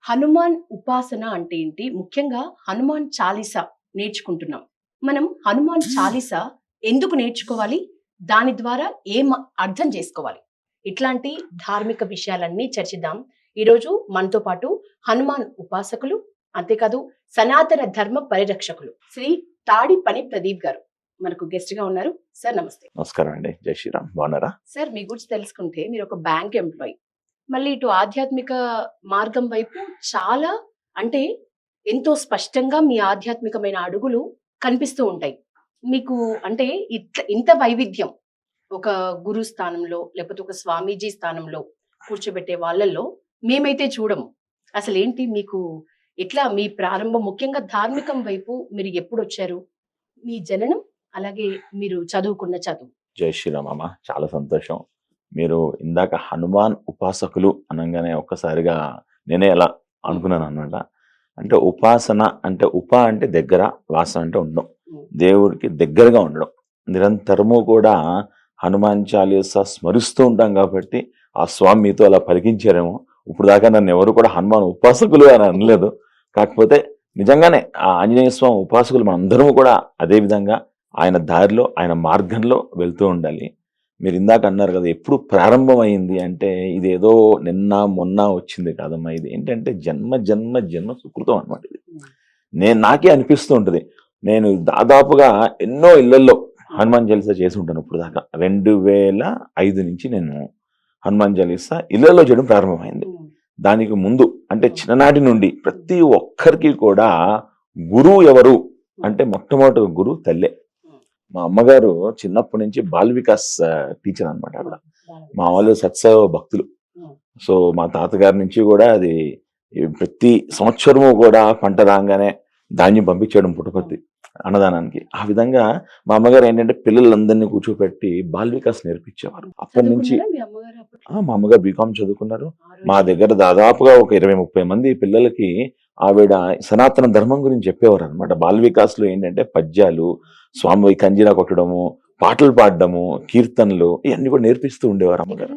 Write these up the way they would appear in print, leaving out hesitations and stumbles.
హనుమాన్ ఉపాసన అంటే ఏంటి? ముఖ్యంగా హనుమాన్ చాలీసా నేర్చుకుంటున్నాం. మనం హనుమాన్ చాలీసా ఎందుకు నేర్చుకోవాలి? దాని ద్వారా ఏం అర్థం చేసుకోవాలి? ఇట్లాంటి ధార్మిక విషయాలన్నీ చర్చిద్దాం. ఈరోజు మనతో పాటు హనుమాన్ ఉపాసకులు, అంతేకాదు సనాతన ధర్మ పరిరక్షకులు శ్రీ తాడిపని ప్రదీప్ గారు మనకు గెస్ట్ గా ఉన్నారు. సార్ నమస్తే. నమస్కారం అండి. జై శ్రీరామ్. బాగున్నారా? సార్ మీ గురించి తెలుసుకుంటే మీరు ఒక బ్యాంక్ ఎంప్లాయీ. మళ్ళీ ఇటు ఆధ్యాత్మిక మార్గం వైపు చాలా అంటే ఎంతో స్పష్టంగా మీ ఆధ్యాత్మికమైన అడుగులు కనిపిస్తూ ఉంటాయి. మీకు అంటే ఇంత వైవిధ్యం ఒక గురు స్థానంలో లేకపోతే ఒక స్వామీజీ స్థానంలో కూర్చోబెట్టే వాళ్ళల్లో మేమైతే చూడము. అసలేంటి మీకు ఎట్లా మీ ప్రారంభం ముఖ్యంగా ధార్మికం వైపు మీరు ఎప్పుడు వచ్చారు? మీ జననం అలాగే మీరు చదువుకున్న చదువు. జై శ్రీరామ్ అమ్మ. చాలా సంతోషం. మీరు ఇందాక హనుమాన్ ఉపాసకులు అనగానే ఒక్కసారిగా నేనే ఎలా అనుకున్నాను అన్నమాట. అంటే ఉపాసన అంటే అంటే దగ్గర, వాసన అంటే ఉండడం, దేవుడికి దగ్గరగా ఉండడం. నిరంతరము కూడా హనుమాన్ చాలీసా స్మరిస్తూ ఉంటాం కాబట్టి ఆ స్వామి మీతో అలా పలికించారేమో. ఇప్పుడు దాకా నన్ను ఎవరు కూడా హనుమాన్ ఉపాసకులు అని అనలేదు. కాకపోతే నిజంగానే ఆ ఆంజనేయ స్వామి ఉపాసకులు మనందరము కూడా అదే విధంగా ఆయన దారిలో, ఆయన మార్గంలో వెళ్తూ ఉండాలి. మీరు ఇందాక అన్నారు కదా, ఎప్పుడు ప్రారంభమైంది అంటే ఇదేదో నిన్న మొన్న వచ్చింది కాదమ్మా. ఇది ఏంటంటే జన్మ జన్మ జన్మ సుకృతం అనమాట. ఇది నాకే అనిపిస్తూ ఉంటుంది. నేను దాదాపుగా ఎన్నో ఇళ్లలో హనుమాన్ చాలీసా చేసి ఉంటాను ఇప్పుడు దాకా. 2005 నుంచి నేను హనుమాన్ చాలీసా ఇళ్లలో చేయడం ప్రారంభమైంది. దానికి ముందు అంటే చిన్ననాటి నుండి ప్రతి ఒక్కరికి కూడా గురువు ఎవరు అంటే మొట్టమొదటి గురువు తల్లే. మా అమ్మగారు చిన్నప్పటి నుంచి బాల్ వికాస్ టీచర్ అనమాట. ఆవిడ మా వాళ్ళు సత్సవ భక్తులు. సో మా తాతగారి నుంచి కూడా అది ప్రతి సంవత్సరము కూడా పంట రాగానే ధాన్యం పంపించడం పుట్టపర్తి అన్నదానానికి. ఆ విధంగా మా అమ్మగారు ఏంటంటే పిల్లలందరినీ కూర్చోపెట్టి బాల్ వికాస్ నేర్పించేవారు. అప్పటి నుంచి మా అమ్మగారు బీకామ్ చదువుకున్నారు. మా దగ్గర దాదాపుగా ఒక 20-30 మంది పిల్లలకి ఆవిడ సనాతన ధర్మం గురించి చెప్పేవారు అనమాట. బాల్ వికాస్ లో ఏంటంటే పద్యాలు, స్వామి కంజీరా కొట్టడము, పాటలు పాడడము, కీర్తనలు ఇవన్నీ కూడా నేర్పిస్తూ ఉండేవారు అమ్మగారు.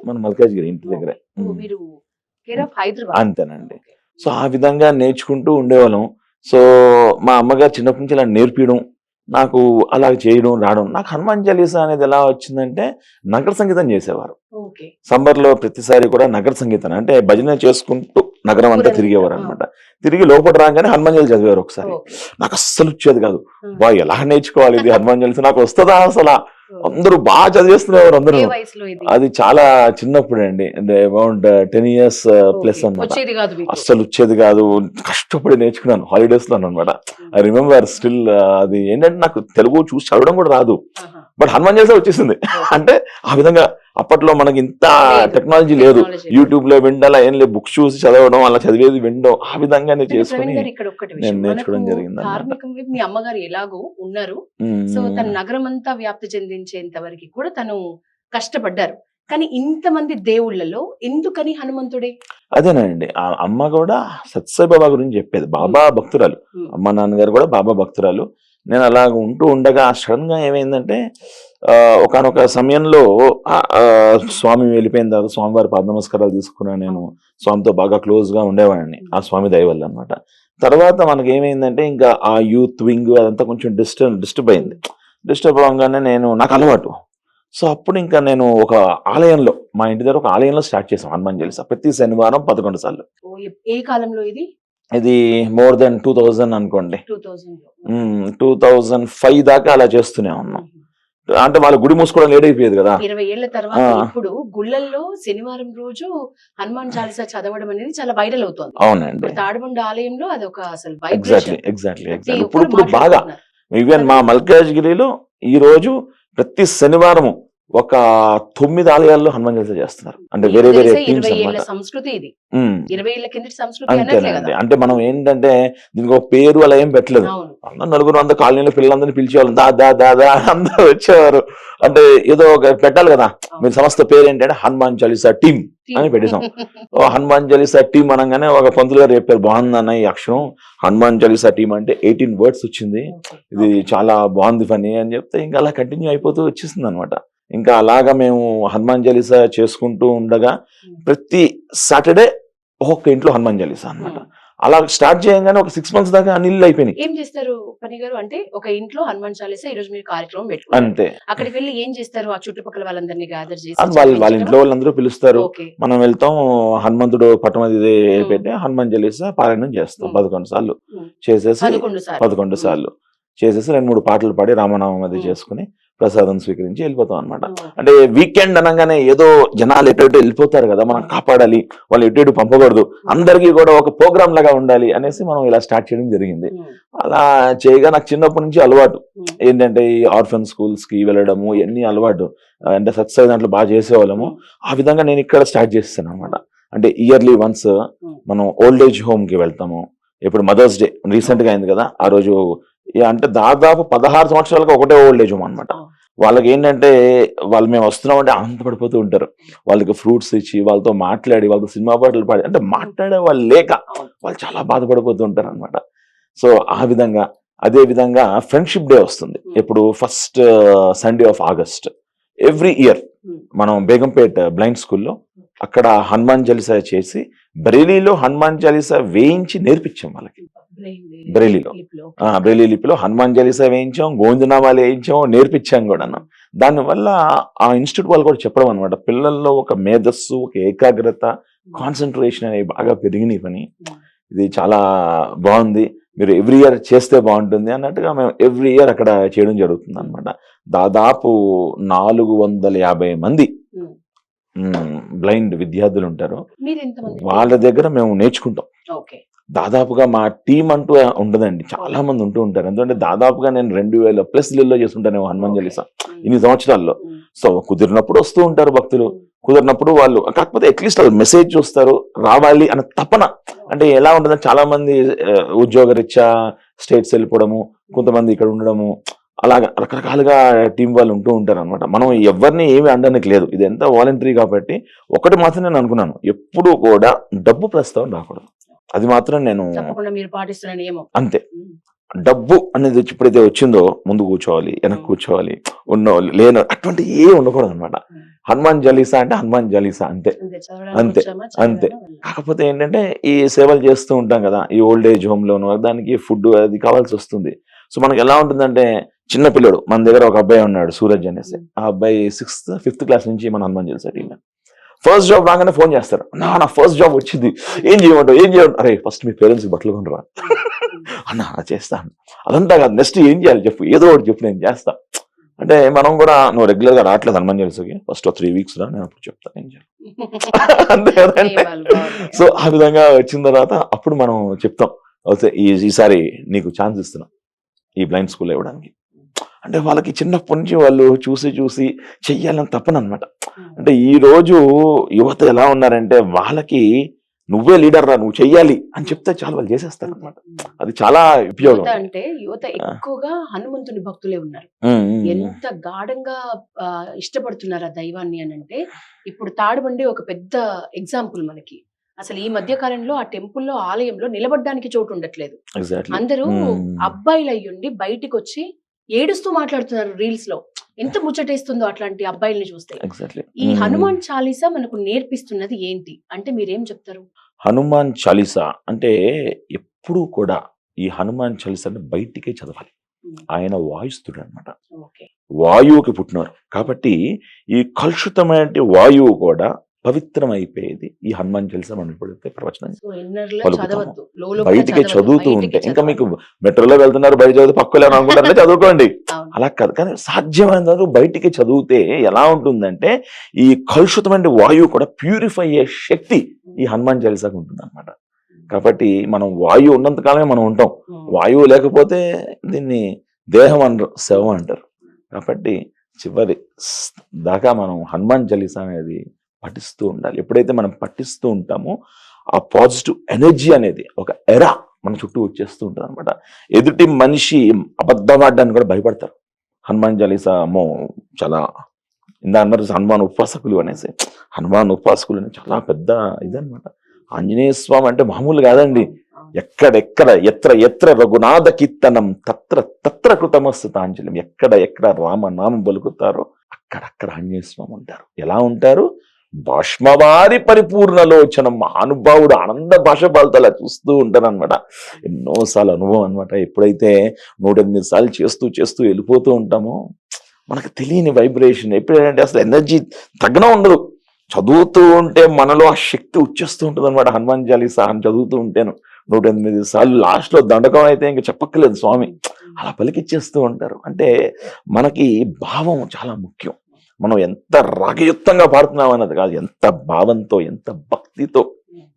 మన మల్కాజ్గిరి ఇంటి దగ్గర అంతేనండి. సో ఆ విధంగా నేర్చుకుంటూ ఉండేవాళ్ళం. సో మా అమ్మగారు చిన్నప్పటి నుంచి ఇలా నేర్పించడం, నాకు అలా చేయడం రావడం. నాకు హనుమాన్ చాలీసా అనేది ఎలా వచ్చిందంటే నగర సంగీతం చేసేవారు. సమ్మర్లో ప్రతిసారి కూడా నగర సంగీతం అంటే భజన చేసుకుంటూ నగరం అంతా తిరిగేవారు అనమాట. తిరిగి లోపల రాగానే హనుమాన్ చాలీసా చదివారు ఒకసారి. నాకు అస్సలు వచ్చేది కాదు. బా ఎలా నేర్చుకోవాలి ఇది హనుమాన్ చాలీసా, నాకు వస్తుందా అసలు? అందరూ బాగా చదివేస్తున్నారు అందరూ. అది చాలా చిన్నప్పుడు అండి, అరౌండ్ 10 years ప్లస్ అనమాట. అస్సలు వచ్చేది కాదు. కష్టపడి నేర్చుకున్నాను హాలిడేస్ లో అనమాట. I remember still. అది ఏంటంటే నాకు తెలుగు చూసి చదవడం కూడా రాదు, బట్ హనుమాన్ చాలీసా వచ్చేసింది. అంటే ఆ విధంగా అప్పట్లో మనకి ఇంత టెక్నాలజీ లేదు. యూట్యూబ్ లో విండాలా ఏం లేదు, బుక్స్ చూసి చదవడం, అలా చదివేది వినడం, ఆ విధంగానే చేసుకుని నేను నేర్చుకోవడం జరిగింది. మీ అమ్మగారు ఎలాగో ఉన్నారు, సో తన నగరం అంతా వ్యాప్తి చెందించేంత వరకు కూడా తను కష్టపడ్డారు. కానీ ఇంతమంది దేవుళ్లలో ఎందుకని హనుమంతుడే? అదేనండి, ఆ అమ్మ కూడా సత్సాయి బాబా గురించి చెప్పేది. బాబా భక్తురాలు, అమ్మ నాన్నగారు కూడా బాబా భక్తురాలు. నేను అలాగ ఉంటూ ఉండగా సడన్ గా ఏమైందంటే ఒకనొక సమయంలో స్వామి వెళ్ళిపోయిన తర్వాత స్వామివారి పాద నమస్కారాలు తీసుకున్నాను. నేను స్వామితో బాగా క్లోజ్ గా ఉండేవాడిని ఆ స్వామి దయ వల్ల అనమాట. తర్వాత మనకి ఏమైందంటే ఇంకా ఆ యూత్ వింగ్ అదంతా కొంచెం డిస్టర్బ్ అయింది. డిస్టర్బ్ అవగానే నాకు అలవాటు. సో అప్పుడు ఇంకా నేను ఒక ఆలయంలో, మా ఇంటి దగ్గర ఒక ఆలయంలో స్టార్ట్ చేసాం హనుమాన్ చాలీసా ప్రతి శనివారం 11 సార్లు. ఏ కాలంలో ఇది? ఇది మోర్ దెన్ 2000 అనుకోండి. 2005 దాకా అలా చేస్తూనే ఉన్నాం. అంటే వాళ్ళ గుడి మూసుకోవడం లేట్ అయిపోయేది కదా. 20 ఏళ్ల తర్వాత ఇప్పుడు గుళ్ళల్లో శనివారం రోజు హనుమాన్ చాలీసా చదవడం అనేది చాలా వైరల్ అవుతుంది. అవునండి. తాడిబండ ఆలయంలో అది ఒక అసలు ఎగ్జాక్ట్లీ ఇప్పుడు బాగా ఈవెన్ మా మల్కాజ్గిరిలో ఈ రోజు ప్రతి శనివారము ఒక 9 ఆలయాల్లో హనుమాన్ చాలీసా చేస్తున్నారు. అంటే వేరే వేరే టీమ్స్ అన్నమాట. సంస్కృతి ఇది 20 ఏళ్ల కిందటి సంస్కృతి. అంతేనండి. అంటే మనం ఏంటంటే దీనికి ఒక పేరు అలా ఏం పెట్టలేదు. అందరూ నలుగురు అందరు కాలనీలో పిల్లలందరినీ పిలిచేవాళ్ళు, దాదా అందరూ వచ్చేవారు. అంటే ఏదో ఒక పెట్టాలి కదా. మీరు సంస్థ పేరు ఏంటంటే హనుమాన్ చాలీసా టీమ్ అని పెట్టేసాం. హనుమాన్ చాలీసా టీమ్ అనగానే ఒక పంతులు గారు చెప్పారు, బాగుందన్న ఈ అక్షరం, హనుమాన్ చాలీసా టీమ్ అంటే 18 words వచ్చింది, ఇది చాలా బాగుంది పని అని చెప్తే ఇంకా అలా కంటిన్యూ అయిపోతూ వచ్చేసింది అనమాట. ఇంకా అలాగా మేము హనుమాన్ చాలీసా చేసుకుంటూ ఉండగా ప్రతి సాటర్డే ఒక్కొక్క ఇంట్లో హనుమాన్ చాలీసా అనమాట. అలా స్టార్ట్ చేయగానే ఒక 6 months దాకా నీళ్ళు అయిపోయినాయి. ఏం చేస్తారు పని గారు అంటే ఒక ఇంట్లో హనుమాన్ చాలీసా ఈ రోజు మీరు కార్యక్రమం పెట్టుకుంటారు. అంతే. అక్కడికి వెళ్ళి ఏం చేస్తారు? ఆ చుట్టుపక్కల వాళ్ళందరినీ గ్యాదర్ చేసి అది వాళ్ళ ఇంట్లో వాళ్ళందరూ పిలుస్తారు. ఓకే. మనం వెళ్తాం, హనుమంతుడు పట్టం అది పెట్టి హనుమాన్ చాలీసా పారాయణం చేస్తాం 11 సార్లు చేసేసి 11 సార్లు చేసేసి 2-3 పాటలు పాడి రామనామం అది చేసుకుని ప్రసాదం స్వీకరించి వెళ్ళిపోతాం అనమాట. అంటే వీకెండ్ అనగానే ఏదో జనాలు ఎటు వెళ్ళిపోతారు కదా, మనం కాపాడాలి, వాళ్ళు ఎటు పంపకూడదు, అందరికీ కూడా ఒక ప్రోగ్రామ్ లాగా ఉండాలి అనేసి మనం ఇలా స్టార్ట్ చేయడం జరిగింది. అలా చేయగా నాకు చిన్నప్పటి నుంచి అలవాటు ఏంటంటే ఈ ఆర్ఫన్ స్కూల్స్ కి వెళ్ళడము ఇవన్నీ అలవాటు. అంటే సత్సంగ దాంట్లో బాగా చేసేవాళ్ళము. ఆ విధంగా నేను ఇక్కడ స్టార్ట్ చేస్తాను అనమాట. అంటే ఇయర్లీ వన్స్ మనం ఓల్డ్ ఏజ్ హోమ్ కి వెళ్తాము. ఇప్పుడు మదర్స్ డే రీసెంట్ గా అయింది కదా, ఆ రోజు అంటే దాదాపు 16 సంవత్సరాలకు ఒకటే ఓల్డ్ ఏజ్ హోమ్ అనమాట. వాళ్ళకి ఏంటంటే వాళ్ళు మేము వస్తున్నాం అంటే ఆనందపడిపోతూ ఉంటారు. వాళ్ళకి ఫ్రూట్స్ ఇచ్చి వాళ్ళతో మాట్లాడి వాళ్ళతో సినిమా పాటలు పాడి, అంటే మాట్లాడే వాళ్ళు లేక వాళ్ళు చాలా బాధపడిపోతూ ఉంటారు అనమాట. సో ఆ విధంగా అదే విధంగా ఫ్రెండ్షిప్ డే వస్తుంది. ఇప్పుడు first Sunday off August every year మనం బేగంపేట్ బ్లైండ్ స్కూల్లో అక్కడ హనుమాన్ చాలీసా చేసి బరేలీలో హనుమాన్ చాలీసా వేయించి నేర్పించాం వాళ్ళకి. బ్రెయిలీ లిపిలో హనుమాన్ చాలీసా వేయించాం, గోవిందనామాలు వేయించాం, నేర్పించాం కూడా. దానివల్ల ఆ ఇన్స్టిట్యూట్ వాళ్ళు కూడా చెప్పడం అనమాట, పిల్లల్లో ఒక మేధస్సు, ఒక ఏకాగ్రత, కాన్సన్ట్రేషన్ అనేవి బాగా పెరిగినాయి పని. ఇది చాలా బాగుంది, మీరు ఎవ్రీ ఇయర్ చేస్తే బాగుంటుంది అన్నట్టుగా మేము ఎవ్రీ ఇయర్ అక్కడ చేయడం జరుగుతుంది అనమాట. దాదాపు 450 మంది బ్లైండ్ విద్యార్థులు ఉంటారు. వాళ్ళ దగ్గర మేము నేర్చుకుంటాం. దాదాపుగా మా టీం అంటూ ఉండదండి, చాలా మంది ఉంటూ ఉంటారు. ఎందుకంటే దాదాపుగా నేను 2000+ చేస్తుంటాను హనుమాన్ చాలీసా ఇన్ని సంవత్సరాల్లో. సో కుదిరినప్పుడు వస్తూ ఉంటారు భక్తులు, కుదిరినప్పుడు వాళ్ళు, కాకపోతే అట్లీస్ట్ వాళ్ళు మెసేజ్ చూస్తారు, రావాలి అన్న తపన. అంటే ఎలా ఉంటుందంటే చాలా మంది ఉద్యోగరీత్యా స్టేట్స్ వెళ్ళిపోవడము, కొంతమంది ఇక్కడ ఉండడము, అలాగా రకరకాలుగా టీం వాళ్ళు ఉంటూ ఉంటారు అనమాట. మనం ఎవరిని ఏమి అనడానికి లేదు, ఇది ఎంత వాలంటరీ కాబట్టి. ఒకటి మాత్రం నేను అనుకున్నాను, ఎప్పుడు కూడా డబ్బు ప్రస్తావన రాకూడదు. అది మాత్రం నేను మీరు పాటిస్తున్న నియమం అంతే. డబ్బు అనేది ఎప్పుడైతే వచ్చిందో ముందు కూర్చోవాలి, వెనక్కి కూర్చోవాలి, ఉన్నవాళ్ళు లేని అటువంటి ఏ ఉండకూడదు అనమాట. హనుమాన్ చాలీసా అంటే హనుమాన్ చాలీసా అంతే అంతే అంతే. కాకపోతే ఏంటంటే ఈ సేవలు చేస్తూ ఉంటాం కదా, ఈ ఓల్డ్ ఏజ్ హోమ్ లోను, దానికి ఫుడ్ అది కావాల్సి వస్తుంది. సో మనకి ఎలా ఉంటుందంటే, చిన్న పిల్లడు మన దగ్గర ఒక అబ్బాయి ఉన్నాడు సూరజ్ అనేసి, ఆ అబ్బాయి 6th 5th క్లాస్ నుంచి మన Hanuman Chalisa team. First job రాగానే ఫోన్ చేస్తారు, నా ఫస్ట్ జాబ్ వచ్చింది, ఏం చేయమంటావు? అరే ఫస్ట్ మీ పేరెంట్స్ బట్టలు కొనరా అన్న, చేస్తాను. అదంతా కాదు, నెక్స్ట్ ఏం చేయాలి చెప్పు, ఏదో ఒకటి చెప్పు, నేను చేస్తా. అంటే మనం కూడా, నువ్వు రెగ్యులర్ గా రావట్లేదు హనుమాన్ చాలీసాకి, ఫస్ట్ 3 weeks రా, నేను అప్పుడు చెప్తాను ఏం చేయాలి. అంతే కదంటే. సో ఆ విధంగా వచ్చిన తర్వాత అప్పుడు మనం చెప్తాం, అయితే ఈసారి నీకు ఛాన్స్ ఇస్తున్నా ఈ బ్లైండ్ స్కూల్ ఇవ్వడానికి. అంటే వాళ్ళకి చిన్నప్పటి నుంచి వాళ్ళు చూసి చూసి చెయ్యాలని తప్పనమాట. అంటే ఈ రోజు యువత ఎలా ఉన్నారంటే, వాళ్ళకి నువ్వే లీడర్ రా, నువ్వు చెయ్యాలి అని చెప్తే చాలు, వాళ్ళు చేసేస్తారు అనమాట. అది చాలా ఉపయోగం. అంటే యువత ఎక్కువగా హనుమంతుని భక్తులే ఉన్నారు. ఎంత గాఢంగా ఇష్టపడుతున్నారు ఆ దైవాన్ని అని అంటే, ఇప్పుడు తాడుబండి ఒక పెద్ద ఎగ్జాంపుల్ మనకి. అసలు ఈ మధ్య కాలంలో ఆ టెంపుల్లో, ఆలయంలో నిలబడడానికి చోటు ఉండట్లేదు. అందరూ అబ్బాయిలు అయ్యుండి బయటికి వచ్చి ఏడుస్తూ మాట్లాడుతున్నారు రీల్స్ లో. ఎంత ముచ్చటేస్తుందో అట్లాంటి అబ్బాయిల్ని చూస్తే. ఈ హనుమాన్ చాలీసా మనకు నేర్పిస్తున్నది ఏంటి అంటే మీరేం చెప్తారు? హనుమాన్ చాలీసా అంటే ఎప్పుడు కూడా ఈ హనుమాన్ చాలీసా బయటికే చదవాలి. ఆయన వాయుస్తుడు అనమాట, వాయువుకి పుట్టినారు కాబట్టి ఈ కలుషితమైన వాయువు కూడా పవిత్రం అయిపోయేది ఈ హనుమాన్ చాలీసా. మనం ఇప్పుడు ప్రవచనం బయటికి చదువుతూ ఉంటే, ఇంకా మీకు మెట్రోలో వెళ్తున్నారు బయట చదువు పక్కలే అనుకుంటారంటే చదువుకోండి, అలా కాదు. కానీ సాధ్యమైనంత బయటికి చదివితే ఎలా ఉంటుందంటే, ఈ కలుషితమైన వాయువు కూడా ప్యూరిఫై అయ్యే శక్తి ఈ హనుమాన్ చాలీసాకు ఉంటుంది అనమాట. కాబట్టి మనం వాయువు ఉన్నంత కాలమే మనం ఉంటాం, వాయువు లేకపోతే దీన్ని దేహం అనరు, శవం అంటారు. కాబట్టి చివరి దాకా మనం హనుమాన్ చాలీసా అనేది పఠిస్తూ ఉండాలి. ఎప్పుడైతే మనం పఠిస్తూ ఉంటామో ఆ పాజిటివ్ ఎనర్జీ అనేది ఒక ఎరా మన చుట్టూ వచ్చేస్తూ ఉంటుంది అనమాట. ఎదుటి మనిషి అబద్ధమాడడానికి కూడా భయపడతారు. హనుమాన్ చాలీసా చాలా ఇందా అన్నారు హనుమాన్ ఉపాసకులు అనేసి. హనుమాన్ ఉపాసకులు అనేది చాలా పెద్ద ఇదనమాట. ఆంజనేయ స్వామి అంటే మామూలు కాదండి. ఎక్కడెక్కడ ఎత్ర ఎత్ర రఘునాథ కీర్తనం తత్ర తత్ర కృతమస్తు తాంజలిం. ఎక్కడ రామనామం పలుకుతారో అక్కడక్కడ ఆంజనేయ స్వామి ఉంటారు. ఎలా ఉంటారు? భాష్మవారి పరిపూర్ణలోచనం మహానుభావుడు ఆనంద భాషపాలతో అలా చూస్తూ ఉంటారనమాట. ఎన్నోసార్లు అనుభవం అనమాట. ఎప్పుడైతే 108 సార్లు చేస్తూ చేస్తూ వెళ్ళిపోతూ ఉంటామో మనకు తెలియని వైబ్రేషన్ ఎప్పుడంటే అసలు ఎనర్జీ తగ్గడం ఉండదు. చదువుతూ ఉంటే మనలో ఆ శక్తి వచ్చేస్తూ ఉంటుంది అనమాట. హనుమాన్ చాలీసా అని చదువుతూ ఉంటాను 108 సార్లు, లాస్ట్ లో దండకం అయితే ఇంకా చెప్పక్కర్లేదు స్వామి అలా పలికిచ్చేస్తూ ఉంటారు. అంటే మనకి భావం చాలా ముఖ్యం. మనం ఎంత రాగయుక్తంగా పాడుతున్నాం అన్నది కాదు, ఎంత భావంతో ఎంత భక్తితో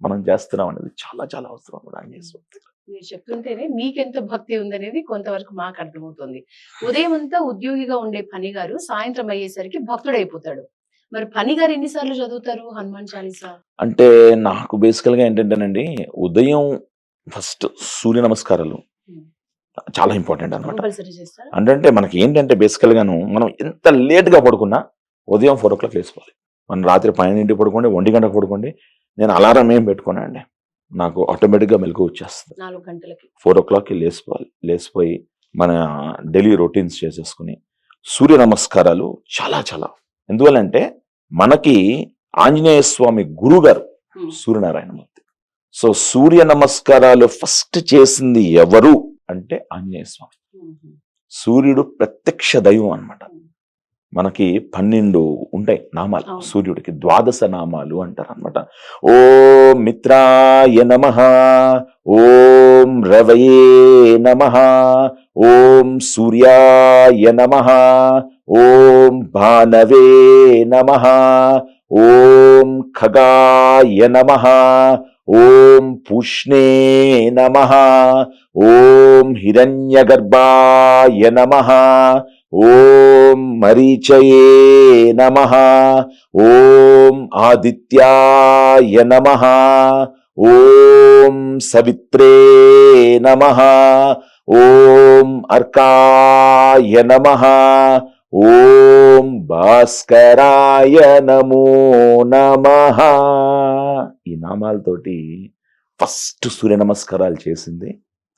మనం చేస్తున్నాం అనేది చాలా చాలా అవసరం కూడా ఆంజనేయ స్వామి. మీరు చెప్తుంటేనే మీకెంత భక్తి ఉందనేది కొంతవరకు మాకు అర్థమవుతుంది. ఉదయం అంతా ఉద్యోగిగా ఉండే పని గారు సాయంత్రం అయ్యేసరికి భక్తుడైపోతాడు. మరి పని గారు ఎన్నిసార్లు చదువుతారు హనుమాన్ చాలీసా? అంటే నాకు బేసికల్ గా ఏంటంటేనండి, ఉదయం ఫస్ట్ సూర్య నమస్కారాలు చాలా ఇంపార్టెంట్ అనమాట. కంపల్సరీ చేస్తారా? అంటే మనకి ఏంటంటే బేసికల్ గాను మనం ఎంత లేట్ గా పడుకున్నా ఉదయం 4 o'clock లేచిపోవాలి. మనం రాత్రి 12 పడుకోండి, 1 గంటకు పడుకోండి, నేను అలారం ఏం పెట్టుకున్నానండి, నాకు ఆటోమేటిక్గా మెలకు వచ్చేస్తుంది. 4 గంటలకి 4 o'clockకి లేచిపోవాలి. లేచిపోయి మన డైలీ రొటీన్స్ చేసేసుకుని సూర్య నమస్కారాలు చాలా చాలా, ఎందువల్లంటే మనకి ఆంజనేయ స్వామి గురువు గారు సూర్యనారాయణమూర్తి. సో సూర్య నమస్కారాలు ఫస్ట్ చేసింది ఎవరు అంటే ఆంజనేయ స్వామి. సూర్యుడు ప్రత్యక్ష దైవం అన్నమాట. మనకి 12 ఉంటాయి నామాలు సూర్యుడికి, 12 నామాలు అంటారు అనమాట. ఓం మిత్రాయ నమః, ఓం రవయే నమః, ఓం సూర్యాయ నమః, ఓం భానవే నమః, ఓం ఖగాయ నమః, ఓం పూష్ణే నమః, ఓం హిరణ్యగర్భాయ నమః, ఓం మరీచయే నమః, ఓం ఆదిత్యాయ నమః, ఓం సవిత్రే నమః, ఓం అర్కాయ నమః, ఓం భాస్కరాయ నమో నమః. ఈ నామాలతోటి ఫస్ట్ సూర్య నమస్కారాలు చేసింది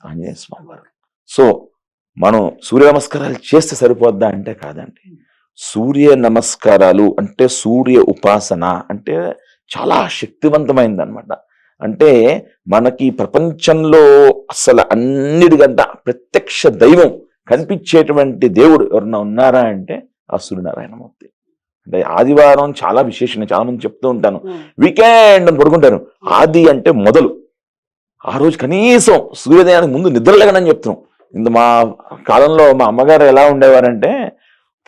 ఆంజనేయ స్వామి వారు. సో మనం సూర్య నమస్కారాలు చేస్తే సరిపోద్దా అంటే కాదండి. సూర్య నమస్కారాలు అంటే సూర్య ఉపాసన అంటే చాలా శక్తివంతమైంది అనమాట. అంటే మనకి ప్రపంచంలో అసలు అన్నిటికంటే ప్రత్యక్ష దైవం కనిపించేటువంటి దేవుడు ఎవరన్నా ఉన్నారా అంటే ఆ సూర్యనారాయణమూర్తి. అంటే ఆదివారం చాలా విశేషంగా చాలా మంది చెప్తూ ఉంటాను, వీకెండ్ అని పడుకుంటారు. ఆది అంటే మొదలు, ఆ రోజు కనీసం సూర్యోదయానికి ముందు నిద్రలేగనని చెప్తున్నాం. ఇంత మా కాలంలో మా అమ్మగారు ఎలా ఉండేవారంటే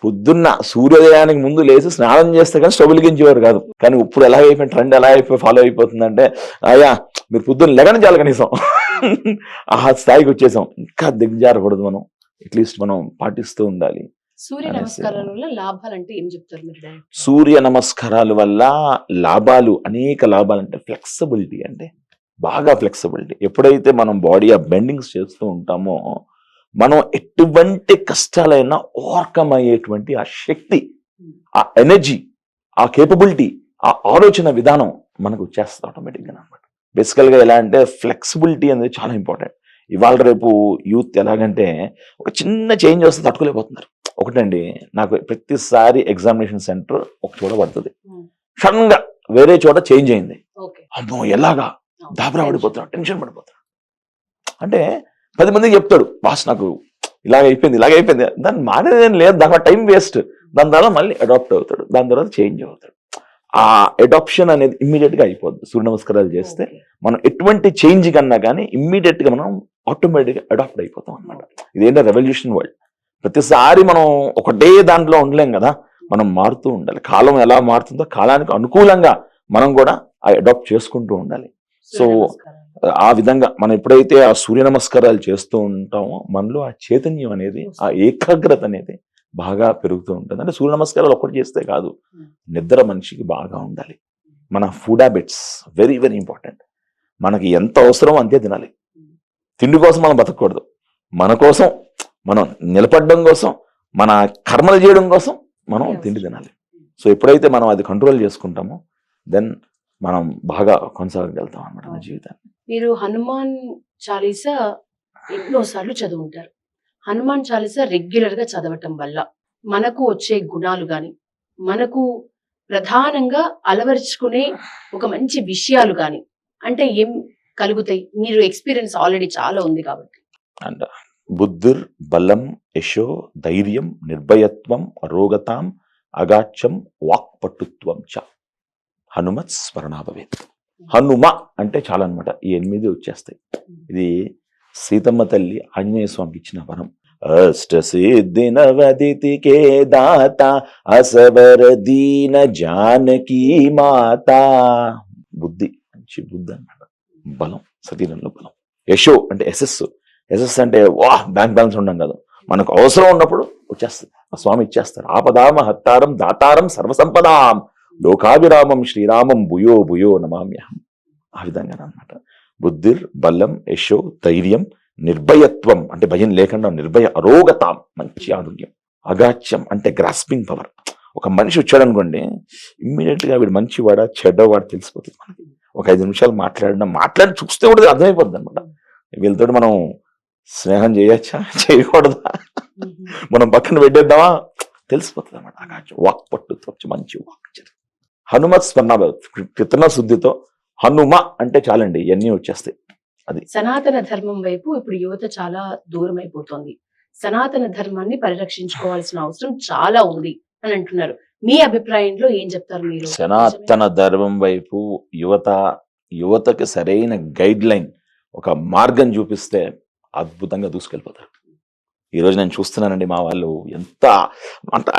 పొద్దున్న సూర్యోదయానికి ముందు లేచి స్నానం చేస్తే కానీ స్టవ్ వెలిగించేవారు కాదు. కానీ ఇప్పుడు ఎలా అయిపోయింది, ట్రెండ్ ఎలా అయిపోయి ఫాలో అయిపోతుందంటే, అయ్యా మీరు పొద్దున్న లెగని చాలు కనీసం ఆ స్థాయికి వచ్చేసాం. ఇంకా దిగజారకూడదు, మనం అట్లీస్ట్ మనం పాటిస్తూ ఉండాలి. సూర్య నమస్కారాల వల్ల లాభాలు అంటే ఏం చెప్తారు మీరు? సూర్య నమస్కారాల వల్ల లాభాలు, అనేక లాభాలు. అంటే ఫ్లెక్సిబిలిటీ, అంటే బాగా ఫ్లెక్సిబిలిటీ. ఎప్పుడైతే మనం బాడీ ఆ బెండింగ్స్ చేస్తూ ఉంటామో మనం ఎటువంటి కష్టాలైనా ఓవర్కమ్ అయ్యేటువంటి ఆ శక్తి, ఆ ఎనర్జీ, ఆ కేపబిలిటీ, ఆ ఆలోచన విధానం మనకు వచ్చేస్తుంది ఆటోమేటిక్గా అనమాట. బేసికల్గా ఎలా అంటే ఫ్లెక్సిబిలిటీ అనేది చాలా ఇంపార్టెంట్. ఇవాళ రేపు యూత్ ఎలాగంటే ఒక చిన్న చేంజ్ వస్తే తట్టుకోలేకపోతున్నారు. ఒకటండి, నాకు ప్రతిసారి ఎగ్జామినేషన్ సెంటర్ ఒక చోట పడుతుంది, సడన్ గా వేరే చోట చేంజ్ అయింది, అమ్మో ఎలాగా దాబరా పడిపోతున్నాడు, టెన్షన్ పడిపోతున్నాడు. అంటే 10 మందికి చెప్తాడు, బాస్ నాకు ఇలాగైపోయింది ఇలాగైపోయింది, దాన్ని మానేదేం లేదు, దాని టైం వేస్ట్. దాని తర్వాత మళ్ళీ అడాప్ట్ అవుతాడు, దాని తర్వాత చేంజ్ అవుతాడు. ఆ అడాప్షన్ అనేది ఇమ్మీడియట్ గా అయిపోద్ది. సూర్య నమస్కారాలు చేస్తే మనం ఎటువంటి చేంజ్ కన్నా కానీ ఇమ్మీడియట్ గా మనం ఆటోమేటిక్ గా అడాప్ట్ అయిపోతాం అనమాట. ఇదేంటో రెవల్యూషన్ వరల్డ్. ప్రతిసారి మనం ఒకటే దాంట్లో ఉండలేం కదా, మనం మారుతూ ఉండాలి. కాలం ఎలా మారుతుందో కాలానికి అనుకూలంగా మనం కూడా అడాప్ట్ చేసుకుంటూ ఉండాలి. సో ఆ విధంగా మనం ఎప్పుడైతే ఆ సూర్య నమస్కారాలు చేస్తూ ఉంటామో మనలో ఆ చైతన్యం అనేది, ఆ ఏకాగ్రత అనేది బాగా పెరుగుతూ ఉంటుంది. అంటే సూర్య నమస్కారాలు ఒక్కటి చేస్తే కాదు, నిద్ర మనిషికి బాగా ఉండాలి. మన food habits very very important. మనకి ఎంత అవసరమో అంతే తినాలి. తిండి కోసం మనం బతకూడదు, మన కోసం మనం నిలబడడం కోసం, మన కర్మలు చేయడం కోసం మనం తిండి తినాలి. సో ఎప్పుడైతే మనం అది కంట్రోల్ చేసుకుంటామో దెన్ మనం బాగా కొనసాగలుగుతాం అన్నమాట మన జీవితాన్ని. మీరు హనుమాన్ చాలీసా ఎన్నోసార్లు చదువుంటారు. హనుమాన్ చాలీసా రెగ్యులర్ గా చదవటం వల్ల మనకు వచ్చే గుణాలు గాని, మనకు ప్రధానంగా అలవరుచుకునే ఒక మంచి విషయాలు గాని అంటే ఏం కలుగుతాయి? మీరు ఎక్స్పీరియన్స్ ఆల్రెడీ చాలా ఉంది కాబట్టి. అంట బుద్ధిర్ బలం యశో ధైర్యం నిర్భయత్వం అరోగతాం అగాచ్యం వాక్పటుత్వం చ హనుమత్ స్మరణాభవేత్. హనుమ అంటే చాలా అనమాట. ఈ 8 వచ్చేస్తాయి. ఇది సీతమ్మ తల్లి ఆంజనేయ స్వామికి ఇచ్చిన వరం. అష్టసిద్ధినవదితికే దాత అసవర దీన జానకీ మాత. బుద్ధి, మంచి బుద్ధి అన్నమాట. బలం, శరీరంలో బలం. యశో అంటే యశస్సు అంటే బ్యాంక్ బ్యాలెన్స్ ఉండడం కాదు, మనకు అవసరం ఉన్నప్పుడు వచ్చేస్తుంది, ఆ స్వామి ఇచ్చేస్తారు. ఆపదామ హత్తారం దాతారం సర్వసంపదాం లోకాభిరామం శ్రీరామం భూయో భూయో నమామ్యహం. ఆ విధంగా అన్నమాట. బుద్ధిర్ బలం యశో ధైర్యం నిర్భయత్వం అంటే భయం లేకుండా నిర్భయ, అరోగతాం మంచి ఆరోగ్యం, అగాచ్యం అంటే గ్రాస్పింగ్ పవర్. ఒక మనిషి వచ్చాడు అనుకోండి, ఇమ్మీడియట్ గా వీడు మంచివాడా చెడ్డవాడు తెలిసిపోతుంది మనకి. ఒక 5 నిమిషాలు మాట్లాడి చూస్తే కూడా అర్థమైపోతుంది అనమాట. వీళ్ళతో మనం స్నేహం చేయొచ్చా చేయకూడదా, మనం పక్కన పెట్టేద్దామా తెలిసిపోతుంది అనమాట. అగాచ్యం వాక్ పట్టుతో మంచి వాక్. హనుమత్ స్మరణ కృతజ్ఞ శుద్ధితో హనుమ అంటే చాలండి, ఇవన్నీ వచ్చేస్తాయి. అది సనాతన ధర్మం వైపు ఇప్పుడు యువత చాలా దూరం అయిపోతుంది. సనాతన ధర్మాన్ని పరిరక్షించుకోవాల్సిన అవసరం చాలా ఉంది అని అంటున్నారు. మీ అభిప్రాయంలో ఏం చెప్తారు మీరు? సనాతన ధర్మం వైపు యువతకి సరైన గైడ్ లైన్, ఒక మార్గం చూపిస్తే అద్భుతంగా దూసుకెళ్ళిపోతారు. ఈరోజు నేను చూస్తున్నానండి, మా వాళ్ళు ఎంత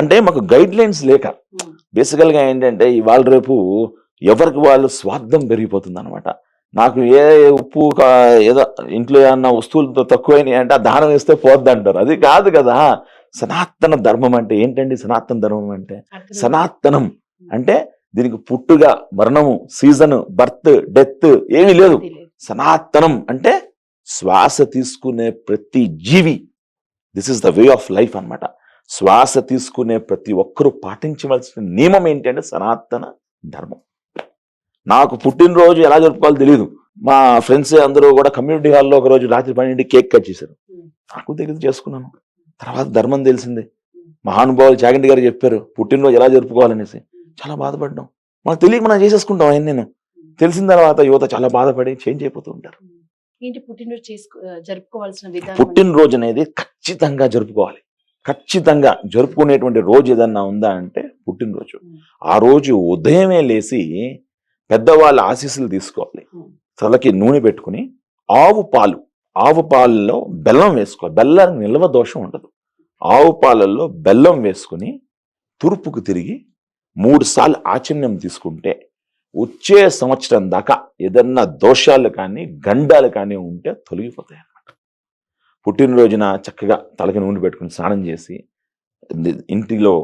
అంటే మాకు గైడ్ లైన్స్ లేక బేసికల్ గా ఏంటంటే ఇవాళ రేపు ఎవరికి వాళ్ళు స్వార్థం పెరిగిపోతుంది అనమాట. నాకు ఏ ఉప్పు ఏదో ఇంట్లో ఏమన్నా వస్తువులతో తక్కువైనాయి అంటే ఆ దానం వేస్తే పోద్ది అంటారు. అది కాదు కదా సనాతన ధర్మం అంటే. ఏంటండి సనాతన ధర్మం అంటే? సనాతనం అంటే దీనికి పుట్టుగా మరణము, సీజన్, బర్త్, డెత్ ఏమీ లేదు. సనాతనం అంటే శ్వాస తీసుకునే ప్రతి జీవి, this is the way of life అన్నమాట. శ్వాస తీసుకునే ప్రతి ఒక్కరూ పాటించవలసిన నియమం ఏంటంటే సనాతన ధర్మం. నాకు పుట్టినరోజు ఎలా జరుపుకోవాలో తెలియదు. మా ఫ్రెండ్స్ అందరూ కూడా కమ్యూనిటీ హాల్లో ఒక రోజు రాత్రి 12 కేక్ కట్ చేశారు. నాకు తెలియదు, చేసుకున్నాను. తర్వాత ధర్మం తెలిసిందే. మహానుభావులు చాగంటి గారు చెప్పారు పుట్టినరోజు ఎలా జరుపుకోవాలనేసి. చాలా బాధపడ్డాం. మనకు తెలియక మనం చేసేసుకుంటాం ఆయన. నేను తెలిసిన తర్వాత యువత చాలా బాధపడి చేంజ్ అయిపోతూ ఉంటారు. ఏంటి పుట్టినరోజు జరుపుకోవాల్సిన విధానం? పుట్టినరోజు అనేది ఖచ్చితంగా జరుపుకోవాలి. ఖచ్చితంగా జరుపుకునేటువంటి రోజు ఏదన్నా ఉందా అంటే పుట్టినరోజు. ఆ రోజు ఉదయమే లేచి పెద్దవాళ్ళ ఆశీస్సులు తీసుకోవాలి. తలకి నూనె పెట్టుకుని ఆవు పాలలో బెల్లం వేసుకోవాలి. బెల్లానికి నిల్వ దోషం ఉండదు. ఆవు పాలల్లో బెల్లం వేసుకుని తూర్పుకు తిరిగి 3 సార్లు ఆచమనం తీసుకుంటే వచ్చే సంవత్సరం దాకా ఏదన్నా దోషాలు కానీ గండాలు కానీ ఉంటే తొలగిపోతాయి అన్నమాట. పుట్టినరోజున చక్కగా తలకి నూనె పెట్టుకుని స్నానం చేసి ఇంటిలో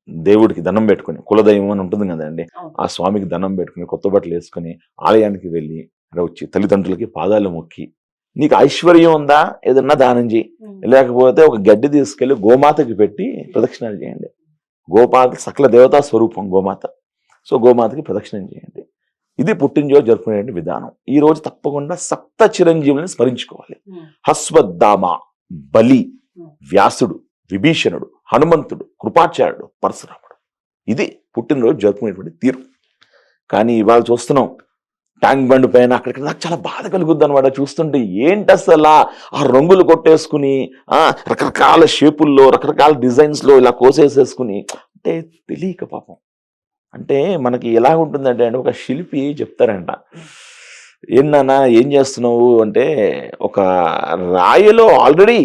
దేవుడికి దండం పెట్టుకుని, కులదైవం అని ఉంటుంది కదండి, ఆ స్వామికి దండం పెట్టుకుని కొత్త బట్టలు వేసుకుని ఆలయానికి వెళ్ళి వచ్చి తల్లిదండ్రులకి పాదాలు మొక్కి, నీకు ఐశ్వర్యం ఉందా ఏదన్నా దానం చేయి, లేకపోతే ఒక గడ్డి తీసుకెళ్లి గోమాతకి పెట్టి ప్రదక్షిణాలు చేయండి. గోమాత సకల దేవతా స్వరూపం గోమాత. సో గోమాతకి ప్రదక్షిణం చేయండి. ఇది పుట్టినరోజు జరుపుకునే విధానం. ఈ రోజు తప్పకుండా సప్త చిరంజీవులను స్మరించుకోవాలి. హస్వద్దామ, బలి, వ్యాసుడు, విభీషణుడు, హనుమంతుడు, కృపాచార్యుడు, పరశురాముడు. ఇది పుట్టినరోజు జరుపుకునేటువంటి తీరు. కానీ ఇవాళ చూస్తున్నాం ట్యాంక్ బండ్ పైన అక్కడికి నాకు చాలా బాధ కలుగుద్ది అనమాట చూస్తుంటే. ఏంటి అసలు ఆ రంగులు కొట్టేసుకుని రకరకాల షేపుల్లో రకరకాల డిజైన్స్ లో ఇలా కోసేసేసుకుని, అంటే తెలియక పాపం. అంటే మనకి ఎలా ఉంటుందంటే అంటే ఒక శిల్పి చెప్తారంట, ఏంటన్నా ఏం చేస్తున్నావు అంటే, ఒక రాయిలో ఆల్రెడీ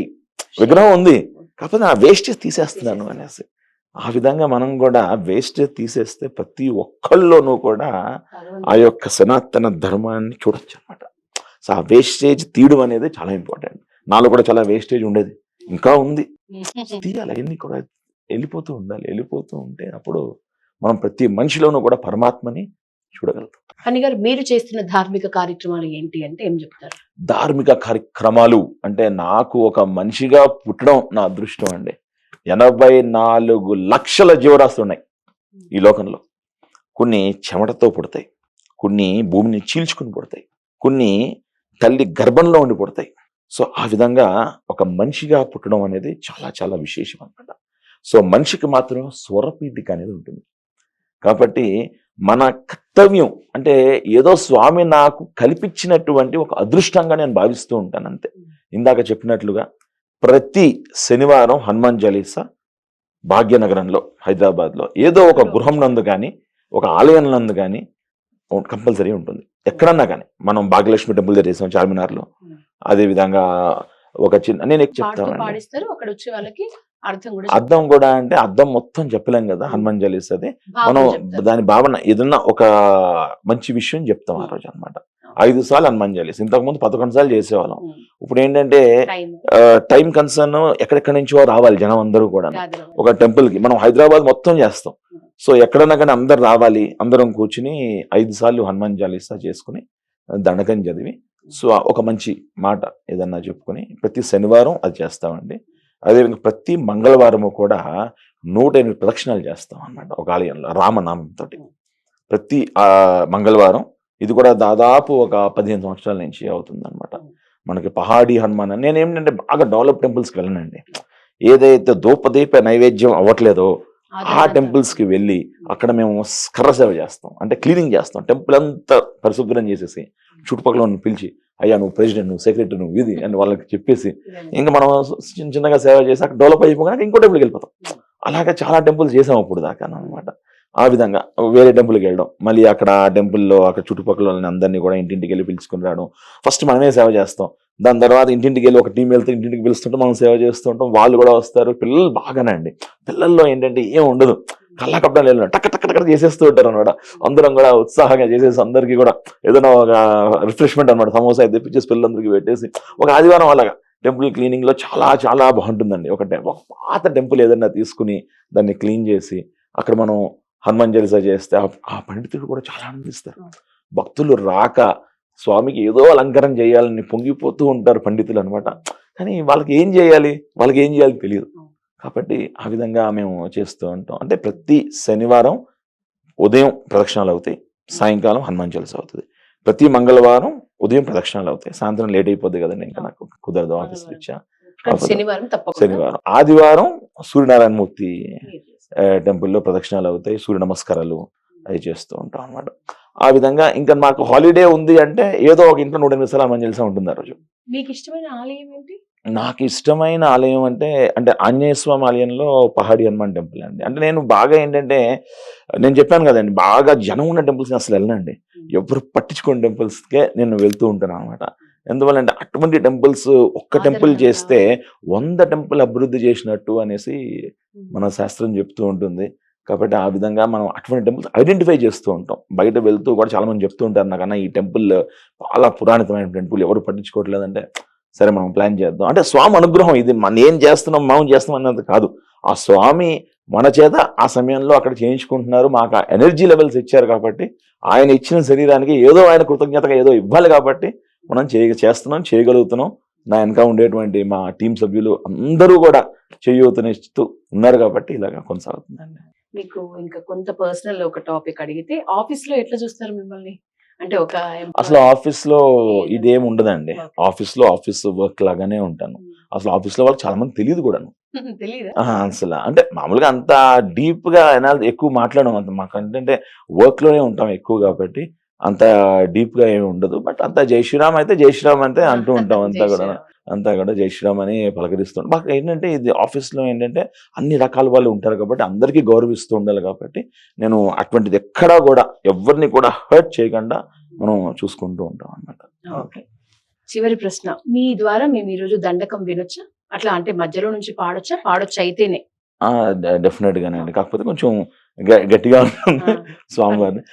విగ్రహం ఉంది కాకపోతే ఆ వేస్టేజ్ తీసేస్తున్నాను అనేసి. ఆ విధంగా మనం కూడా వేస్టేజ్ తీసేస్తే ప్రతి ఒక్కళ్ళలోనూ కూడా ఆ యొక్క సనాతన ధర్మాన్ని చూడొచ్చు అనమాట. సో ఆ వేస్టేజ్ తీయడం అనేది చాలా ఇంపార్టెంట్. నాలో కూడా చాలా వేస్టేజ్ ఉండేది, ఇంకా ఉంది, తీయాలి. అవన్నీ కూడా వెళ్ళిపోతూ ఉండాలి. వెళ్ళిపోతూ ఉంటే అప్పుడు మనం ప్రతి మనిషిలోనూ కూడా పరమాత్మని చూడగలుగుతాం. హని గారు, మీరు చేస్తున్న ధార్మిక కార్యక్రమాలు ఏంటి అంటే ఏం చెప్తారు? ధార్మిక కార్యక్రమాలు అంటే నాకు ఒక మనిషిగా పుట్టడం నా అదృష్టం అండి. 84 లక్షల జీవరాశులు ఉన్నాయి ఈ లోకంలో. కొన్ని చెమటతో పుడతాయి, కొన్ని భూమిని చీల్చుకుని పుడతాయి, కొన్ని తల్లి గర్భంలో ఉండి పుడతాయి. సో ఆ విధంగా ఒక మనిషిగా పుట్టడం అనేది చాలా చాలా విశేషం అన్నమాట. సో మనిషికి మాత్రం స్వరపీఠిక అనేది ఉంటుంది. కాబట్టి మన కర్తవ్యం అంటే ఏదో స్వామి నాకు కల్పించినటువంటి ఒక అదృష్టంగా నేను భావిస్తూ ఉంటాను అంతే. ఇందాక చెప్పినట్లుగా ప్రతి శనివారం హనుమాన్ చాలీసా భాగ్యనగరంలో హైదరాబాద్లో ఏదో ఒక గృహం నందు కానీ ఒక ఆలయం నందు కానీ కంపల్సరీ ఉంటుంది. ఎక్కడన్నా కానీ మనం భాగ్యలక్ష్మి టెంపుల్ దగ్గర చేసాం చార్మినార్లో, అదే విధంగా ఒక చిన్న నేను చెప్తాను పాడిస్తారు అక్కడ వచ్చే వాళ్ళకి అర్థం కూడా అంటే అర్థం మొత్తం చెప్పలేం కదా హనుమాన్ చాలీసాది. మనం దాని భావన ఏదన్నా ఒక మంచి విషయం చెప్తాం ఆ రోజు అనమాట. 5 సార్లు హనుమాన్ చాలీసా, ఇంతకుముందు 11 సార్లు చేసేవాళ్ళం. ఇప్పుడు ఏంటంటే టైం కన్సర్న్ ఎక్కడెక్కడి నుంచో రావాలి జనం అందరూ కూడా ఒక టెంపుల్ కి. మనం హైదరాబాద్ మొత్తం చేస్తాం. సో ఎక్కడన్నా కానీ అందరు రావాలి, అందరం కూర్చుని 5 సార్లు హనుమాన్ చాలీసా చేసుకుని దండకం చదివి సో ఒక మంచి మాట ఏదన్నా చెప్పుకొని ప్రతి శనివారం అది చేస్తామండి. అదేవిధంగా ప్రతి మంగళవారము కూడా 108 ప్రదక్షిణాలు చేస్తాం అన్నమాట ఒక ఆలయంలో రామనామంతో ప్రతి మంగళవారం. ఇది కూడా దాదాపు ఒక 15 సంవత్సరాల నుంచి అవుతుంది అనమాట. మనకి పహాడీ హనుమాన్ నేనేంటంటే బాగా డెవలప్ టెంపుల్స్కి వెళ్ళనండి. ఏదైతే దూపదీప నైవేద్యం అవ్వట్లేదో ఆ టెంపుల్స్ కి వెళ్ళి అక్కడ మేము కర్ర సేవ చేస్తాం, అంటే క్లీనింగ్ చేస్తాం. టెంపుల్ అంతా పరిశుభ్రం చేసేసి చుట్టుపక్కల పిలిచి అయ్యా నువ్వు ప్రెసిడెంట్, నువ్వు సెక్రటరీ, నువ్వు ఇది అని వాళ్ళకి చెప్పేసి ఇంకా మనం చిన్న చిన్నగా సేవ చేసి అక్కడ డెవలప్ అయిపోగానే ఇంకో టెంపుల్కి వెళ్ళిపోతాం. అలాగే చాలా టెంపుల్స్ చేసాం అప్పుడు దాకా అనమాట. ఆ విధంగా వేరే టెంపుల్కి వెళ్ళడం, మళ్ళీ అక్కడ టెంపుల్లో అక్కడ చుట్టుపక్కల అందరినీ కూడా ఇంటింటికి వెళ్ళి పిలుచుకుని రావడం. ఫస్ట్ మనమే సేవ చేస్తాం, దాని తర్వాత ఇంటింటికి వెళ్ళి ఒక టీం వెళ్తే ఇంటింటికి పిలుస్తుంటాం, మనం సేవ చేస్తుంటాం. వాళ్ళు కూడా వస్తారు. పిల్లలు బాగానే అండి, పిల్లల్లో ఏంటంటే ఏం ఉండదు, కళ్ళకప్పడం లేదు, టక్క టక్క టక్క చేసేస్తూ ఉంటారు అనమాట. అందరం కూడా ఉత్సాహంగా చేసేసి అందరికీ కూడా ఏదైనా ఒక రిఫ్రెష్మెంట్ అనమాట, సమోసా అయితే తెప్పించేసి పిల్లలందరికీ పెట్టేసి ఒక ఆదివారం అలాగా టెంపుల్ క్లీనింగ్ లో చాలా చాలా బాగుంటుందండి. ఒక పాత టెంపుల్ ఏదైనా తీసుకుని దాన్ని క్లీన్ చేసి అక్కడ మనం హనుమాన్ చాలీసా చేస్తే ఆ పండితులు కూడా చాలా ఆనందిస్తారు. భక్తులు రాక స్వామికి ఏదో అలంకరణ చేయాలని పొంగిపోతూ ఉంటారు పండితులు అనమాట. కానీ వాళ్ళకి ఏం చేయాలి తెలియదు. కాబట్టి ఆ విధంగా మేము చేస్తూ ఉంటాం. అంటే ప్రతి శనివారం ఉదయం ప్రదక్షిణాలు అవుతాయి, సాయంకాలం హనుమాన్ చాలీసా అవుతుంది. ప్రతి మంగళవారం ఉదయం ప్రదక్షిణాలు అవుతాయి, సాయంత్రం లేట్ అయిపోద్ది కదండి, ఇంకా నాకు కుదరదు ఆఫీస్ రీత్యా. శనివారం ఆదివారం సూర్యనారాయణమూర్తి టెంపుల్లో ప్రదక్షిణాలు అవుతాయి, సూర్య నమస్కారాలు అవి చేస్తూ ఉంటాం అనమాట. ఆ విధంగా ఇంకా మాకు హాలిడే ఉంది అంటే ఏదో ఒక ఇంట్లో 108 సార్లు హనుమాన్ చాలీసా ఉంటుంది ఆ రోజు. మీకు ఇష్టమైన ఆలయం ఏంటి? నాకు ఇష్టమైన ఆలయం అంటే ఆంజనేయ స్వామి ఆలయంలో పహాడి హనుమాన్ టెంపుల్ అండి. అంటే నేను బాగా ఏంటంటే నేను చెప్పాను కదండి, బాగా జనం ఉన్న టెంపుల్స్ అసలు వెళ్ళనండి, ఎవరు పట్టించుకునే టెంపుల్స్కే నేను వెళ్తూ ఉంటాను అనమాట. ఎందువల్లంటే అటువంటి టెంపుల్స్ ఒక్క టెంపుల్ చేస్తే 100 టెంపుల్ అభివృద్ధి చేసినట్టు అనేసి మన శాస్త్రం చెప్తూ ఉంటుంది. కాబట్టి ఆ విధంగా మనం అటువంటి టెంపుల్స్ ఐడెంటిఫై చేస్తూ ఉంటాం. బయట వెళ్తూ కూడా చాలా మంది చెప్తూ ఉంటారు నాకన్నా ఈ టెంపుల్ చాలా పురాణితమైన టెంపుల్, ఎవరు పట్టించుకోవట్లేదంటే సరే మనం ప్లాన్ చేద్దాం. అంటే స్వామి అనుగ్రహం, ఇది మనం ఏం చేస్తున్నాం మనం చేస్తాం అన్నది కాదు, ఆ స్వామి మన చేత ఆ సమయంలో అక్కడ చేయించుకుంటున్నారు. మాకు ఆ ఎనర్జీ లెవెల్స్ ఇచ్చారు కాబట్టి ఆయన ఇచ్చిన శరీరానికి ఏదో ఆయన కృతజ్ఞతగా ఏదో ఇవ్వాలి కాబట్టి మనం చేస్తున్నాం, చేయగలుగుతున్నాం. నా వెనక ఉండేటువంటి మా టీం సభ్యులు అందరూ కూడా చేయూతనిస్తూ ఉన్నారు కాబట్టి ఇలాగా కొనసాగుతుందండి. మీకు ఇంకా కొంత పర్సనల్ ఒక టాపిక్ అడిగితే, ఆఫీస్ లో ఎట్లా చూస్తారు మిమ్మల్ని? అంటే ఒక అసలు ఆఫీస్ లో ఇదేం ఉండదండి. ఆఫీస్ వర్క్ లాగానే ఉంటాను. అసలు ఆఫీస్ లో వాళ్ళకి చాలా మంది తెలియదు కూడాను. అసలు అంటే మామూలుగా అంత డీప్ గా ఎక్కువ మాట్లాడడం అంత మాకంటే వర్క్ లోనే ఉంటాం ఎక్కువ కాబట్టి అంత డీప్ గా ఏమి ఉండదు. బట్ అంతా జై శ్రీరామ్ అయితే జై శ్రీరామ్ అంటే అంటూ ఉంటాం. అంతా కూడా జై శ్రీరామ్ అని పలకరిస్తుంటాం. మాకు ఏంటంటే ఇది ఆఫీస్ లో ఏంటంటే అన్ని రకాల వాళ్ళు ఉంటారు కాబట్టి అందరికీ గౌరవిస్తూ ఉండాలి కాబట్టి నేను అటువంటిది ఎక్కడా కూడా ఎవరిని కూడా హర్ట్ చేయకుండా మనం చూసుకుంటూ ఉంటాం అన్నమాట. చివరి ప్రశ్న, మీ ద్వారా మేము ఈరోజు దండకం వినొచ్చా? అట్లా అంటే మధ్యలో నుంచి పాడొచ్చు అయితేనే? డెఫినెట్ గానండి, కాకపోతే కొంచెం గట్టిగా ఉంటుంది స్వామివారిని.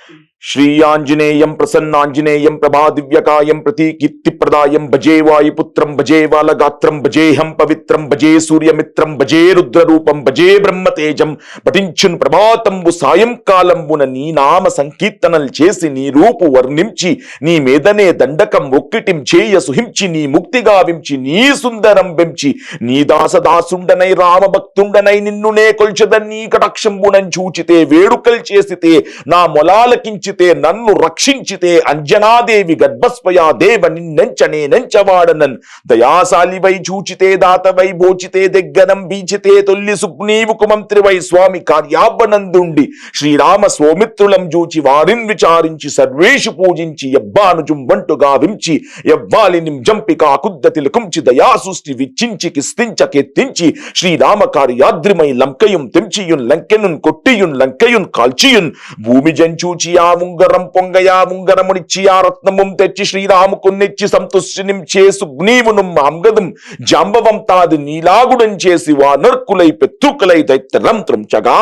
శ్రీ ఆంజనేయం ప్రసన్నాంజనేయం ప్రభాదివ్యకాయం ప్రతీకీర్తిప్రదాయం భజే వాయుపుత్రం భజే బాలగాత్రం భజేహం పవిత్రం భజే సూర్యమిత్రం భజే రుద్రరూపం భజే బ్రహ్మతేజం పఠించున్ ప్రభాతంబు సాయంకాలంబున నీ నామ సంకీర్తనలు చేసి నీ రూపు వర్ణించి నీ మీదనే దండకం ఒక్కిటిం చేయ సుహించి నీ ముక్తిగా వించి నీ సుందరం వెంచి నీ దాసదాసుండనై రామభక్తుండనై నిన్నునే కొల్చద నీ కటాక్షంబునం చూచితే వేడుకలు చేసితే నా మొలాలకించి రక్షించితే నన్ను రక్షించితే అంజనాదేవి గర్భస్వయా దేవ నిన్నెంచనే నెంచవాడనన్ దయాశాలివై చూచితే దాతవై భోచితే దగ్గరం బీచితే తొల్లి సుగ్నీవుకు మంత్రివై స్వామి కార్యాభనందుండి శ్రీరామ సౌమిత్రులం జూచి వారిని విచారించి సర్వేషు పూజించి యబ్బాను జుంబంటుగా వించి యవ్వాలిని జంపికా కుద్ద తిలకుంచి దయాసృష్టి విచ్చించి కిస్తించ కెత్తించి శ్రీరామ కార్యాద్రిమై లంకయుం తెంచియున్ లంకెనున్ కొట్టియున్ లంకయున్ కాల్చియున్ భూమి జంచూచి ఆ ఉంగరం పొంగయా ఉంగరమునిచ్చి ఆ రత్నముం తెచ్చి శ్రీరాముకున్నిచ్చి సంతుష్టినిం చేసు గ్నీవును అంగదం జాంబవం తాది నీలాగుడం చేసి వానర్కులై పెత్రుకులై దైత్యరంత్రం చగా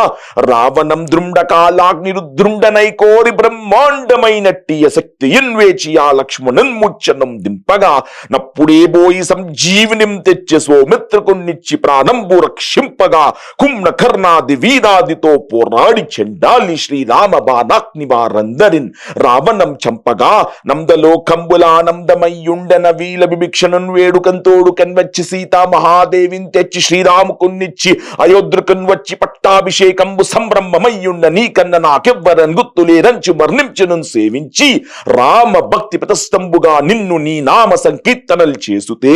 రావణం దృండకాలాగ్నిరుద్రుండనై కోరి బ్రహ్మాండమైనట్టి శక్తి వేచి ఆ లక్ష్మణున్ ముచ్చనం దింపగా నప్పుడే బోయి సంజీవినిం తెచ్చి సౌమిత్రకున్నిచ్చి ప్రాణంబు రక్షింపగా కుంభ కర్ణాది వీరాదితో పోరాడి చెండాలి శ్రీరామ బాణాగ్ని వారందరిన్ రావణం చంపగా నందలో కంబులానందమయ్యుండన వీల విభిక్షణున్ వేడుకంతోడు కన్వచ్చి సీతా మహాదేవిని తెచ్చి శ్రీరాముకున్నిచ్చి అయోధ్యకున్ వచ్చి పట్టాభిషేకంబు సంభ్రమమయ్యుండ నీకన్న నాకెవ్వరన్ గుర్తులేరంచు వర్ణించును సేవించి రామ భక్తి ప్రతస్తంబుగా నిన్ను నీ నామ సంకీర్తనలు చేసుతే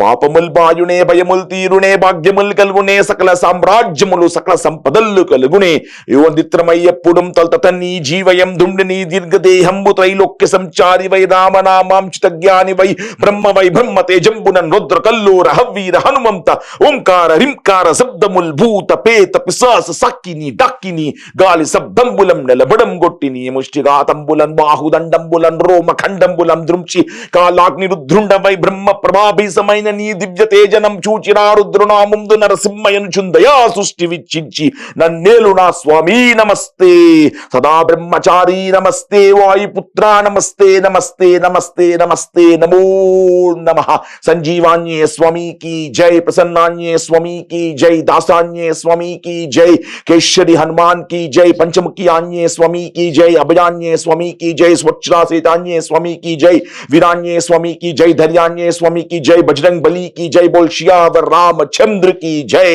పాపముల్ బాయునే భయముల్ తీరునే భాగ్యముల్ కలుగునే సకల సామ్రాజ్యములు సకల సంపదలు కలుగునే యువదిత్రమయ్యప్పుడు తల్తత నీ జీవయం దుండిని దీర్ఘదేహంబు త్రైలోక్య సంచారి వై రామనామాంచిత జ్ఞాని వై బ్రహ్మ తేజంబునన్ రుద్ర కల్లూర హవ్వీర హనుమంత ఓంకార రింకార శబ్దముల్ భూత పేత పిశాస సక్కిని డక్కిని గాలి శబ్దంబులం నిలబడం గొట్టిని ముష్టిఘాతంబులన్ బాహుదండంబులన్ రోమ ఖండంబులం దృంచి కాలాగ్ని రుద్రుండవై బ్రహ్మ ప్రభాభీసమైన నీ దివ్య తేజనం చూచినా రుద్రునాముందు నరసింహయను చుందయా సృష్టి విచ్చించి నన్నేలు నా స్వామి నమస్తే సదా బ్రహ్మచారి నమస్తే వాయుపుత్ర నమస్తే నమస్తే నమస్తే నమస్తే నమో నమః సంజీవాన్యే స్వామికి జై ప్రసన్నాన్యే స్వామికి జై దాసాన్యే స్వామికి జై కేశరి హనుమాన్ की जय पंचमुखी आन्ये स्वामी की जय अभयान्ये स्वामी की जय स्वच्छरासेतान्ये स्वामी की जय वीरान्ये स्वामी की जय धैर्यान्ये स्वामी की जय बजरंग बली की जय बोल श्यावर रामचंद्र की जय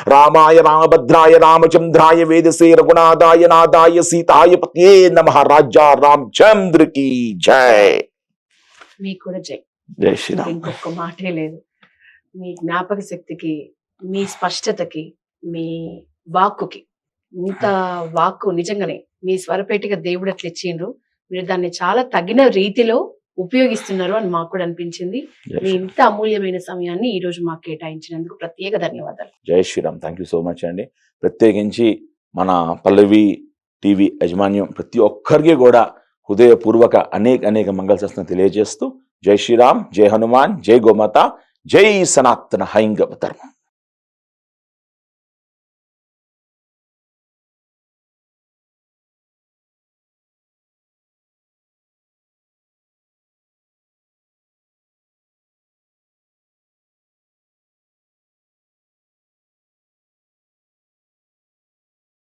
रामाय रामभद्राय रामचंद्राय वेदसे रघुनाथाय नाथाय सीताय पतये नमः राजा रामचंद्र की जय మీకు కూడా జై. जय श्री राम ఇంకొక మాటే లేదు. మీ జ్ఞాపక శక్తికి, మీ స్పష్టతకి, మీ వాక్కుకి, ఇంత వాక్కు నిజంగానే మీ స్వరపేటిగా దేవుడు అట్లా ఇచ్చిండ్రు. మీరు దాన్ని చాలా తగిన రీతిలో ఉపయోగిస్తున్నారు అని మాకు కూడా అనిపించింది. మీ ఇంత అమూల్యమైన సమయాన్ని ఈ రోజు మాకు కేటాయించినందుకు ప్రత్యేక ధన్యవాదాలు. Jai Shriram. Thank you so much అండి. ప్రత్యేకించి మన పల్లవి టీవీ యాజమాన్యం ప్రతి ఒక్కరికి కూడా హృదయపూర్వక అనేక మంగళశాసనం తెలియజేస్తూ జై శ్రీరామ్, జై హనుమాన్, జై గోమాత, జై సనాతన హైందవ ధర్మం.